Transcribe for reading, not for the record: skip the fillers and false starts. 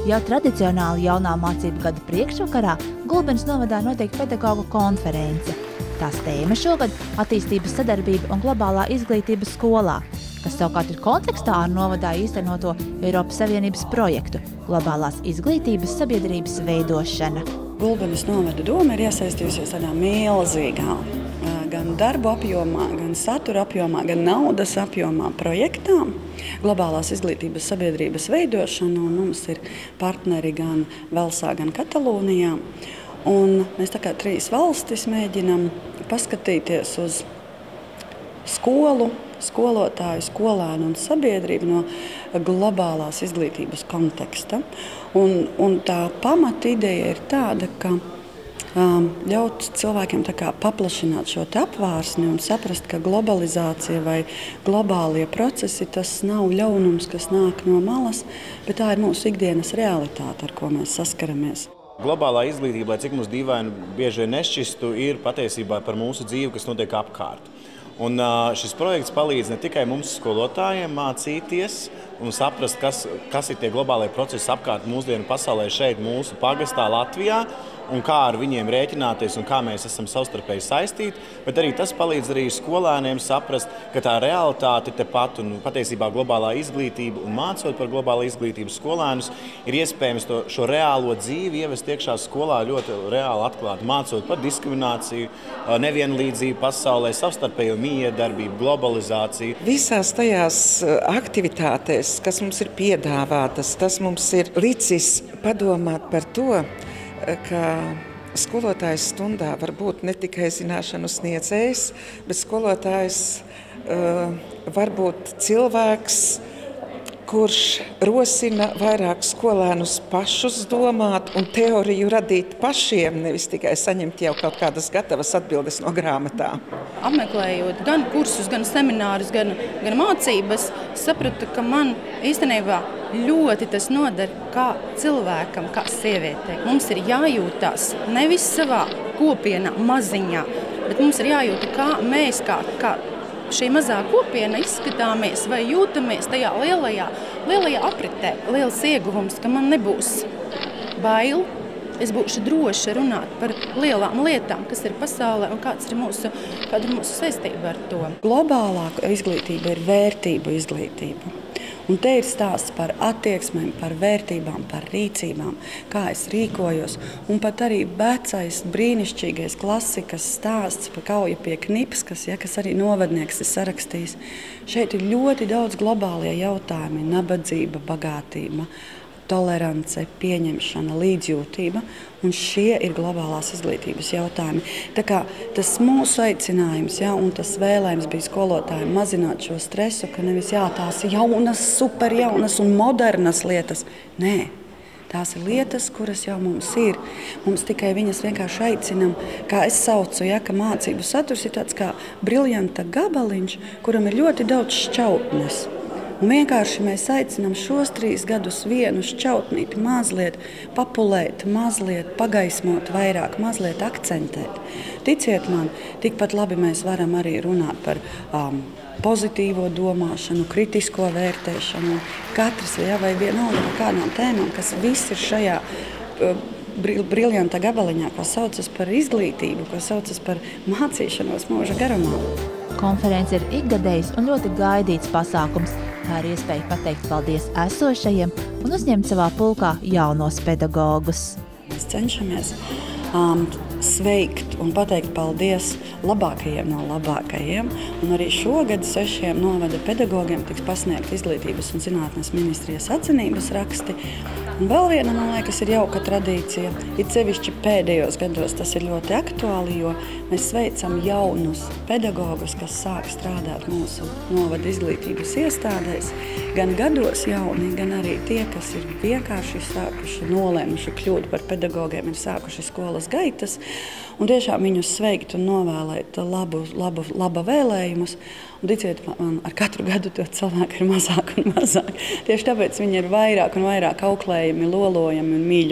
Jau tradicionāli jaunā mācību gada priekšvakarā Gulbenes novadā notiek pedagogu konference. Tās tēma šogad – attīstības sadarbība un globālā izglītība skolā, kas savukārt ir kontekstā ar novadā īstenoto Eiropas Savienības projektu – globālās izglītības sabiedrības veidošana. Gulbenes novada doma ir iesaistījusies tādā milzīgā gan darbu apjomā, gan satura apjomā, gan naudas apjomā projektām. Globālās izglītības sabiedrības veidošana, un mums ir partneri gan Velsā, gan Katalūnijā. Un mēs tā kā 3 valstis mēģinam paskatīties uz skolu, skolotāju, skolēnu un sabiedrību no globālās izglītības konteksta. Un tā pamata ideja ir tāda, ka ļaut cilvēkiem tā kā paplašināt šo apvārsni un saprast, ka globalizācija vai globālie procesi tas nav ļaunums, kas nāk no malas, bet tā ir mūsu ikdienas realitāte, ar ko mēs saskaramies. Globālā izglītība, lai cik mums dīvaini bieži vien nešķistu, ir patiesībā par mūsu dzīvi, kas notiek apkārt. Un šis projekts palīdz ne tikai mums skolotājiem mācīties un saprast, kas ir tie globālie procesi apkārt mūsdienu pasaulē šeit, mūsu pagastā Latvijā, un kā ar viņiem rēķināties un kā mēs esam savstarpēji saistīti, bet arī tas palīdz arī skolēniem saprast, ka tā realitāte tepat un patiesībā globālā izglītība un mācot par globālu izglītību skolēnus ir iespējams šo reālo dzīvi ievest iekšā skolā ļoti reāli atklāt, mācot par diskrimināciju, nevienlīdzību pasaulē, savstarpējo miedarbību, globalizāciju. Visās tajās aktivitātēs, kas mums ir piedāvātas, tas mums ir licis padomāt par to, ka skolotājs stundā var būt ne tikai zināšanu sniedzējs, bet skolotājs var būt cilvēks, kurš rosina vairāk skolēnus pašus domāt un teoriju radīt pašiem, nevis tikai saņemt jau kaut kādas gatavas atbildes no grāmatām. Apmeklējot gan kursus, gan seminārus, gan mācības, sapratu, ka man īstenībā ļoti tas noder kā cilvēkam, kā sievietei. Mums ir jājūtās nevis savā kopienā, maziņā, bet mums ir jājūta, kā mēs, kā šī mazā kopiena izskatāmies vai jūtamies tajā lielajā apritē. Liels ieguvums, ka man nebūs bail, es būšu droši runāt par lielām lietām, kas ir pasaulē un kāda ir mūsu saistība ar to. Globālā izglītība ir vērtību izglītība. Un te ir stāsts par attieksmēm, par vērtībām, par rīcībām, kā es rīkojos. Un pat arī vecais, brīnišķīgais klasikas stāsts par kauju pie Knipskas, kas arī novadnieks ir sarakstījis. Šeit ir ļoti daudz globālie jautājumi – nabadzība, bagātība, tolerance, pieņemšana, līdzjūtība, un šie ir globālās izglītības jautājumi. Tā kā tas mūsu aicinājums, un tas vēlējums bija skolotājiem mazināt šo stresu, ka nevis tās jaunas, superjaunas un modernas lietas. Nē, tās ir lietas, kuras jau mums ir. Mums tikai viņas vienkārši aicinam, kā es saucu, ka mācību saturs ir tāds kā briljanta gabaliņš, kuram ir ļoti daudz šķautnes. Un vienkārši mēs aicinām šos 3 gadus vienu šķautnīti mazliet papulēt, mazliet pagaismot vairāk, mazliet akcentēt. Ticiet man, tikpat labi mēs varam arī runāt par pozitīvo domāšanu, kritisko vērtēšanu. Katrs vai vienalga par kādām tēmām, kas viss ir šajā briljanta gabaliņā, ko saucas par izglītību, ko saucas par mācīšanos mūža garumā. Konference ir ikgadējs un ļoti gaidīts pasākums. Tā ir iespēja pateikt paldies esošajiem un uzņemt savā pulkā jaunos pedagogus. Mēs cenšamies sveikt un pateikt paldies labākajiem no labākajiem. Un arī šogad 6 novada pedagogiem tiks pasniegt Izglītības un zinātnes ministrijas atzinības raksti. Un vēl viena, man liekas, ir jauka tradīcija. Ir sevišķi pēdējos gados tas ir ļoti aktuāli, jo mēs sveicam jaunus pedagogus, kas sāk strādāt mūsu novada izglītības iestādēs. Gan gados jauni, gan arī tie, kas ir vienkārši sākuši, nolēmuši kļūt par pedagogiem, ir sākuši skolas gaitas. Un tiešām viņus sveikt un novēlēt laba vēlējumus. Un ticiet man, ar katru gadu to cilvēku ir mazāk un mazāk. Tieši tāpēc viņi ir vairāk un vairāk auklējami, lolojami un mīļoti.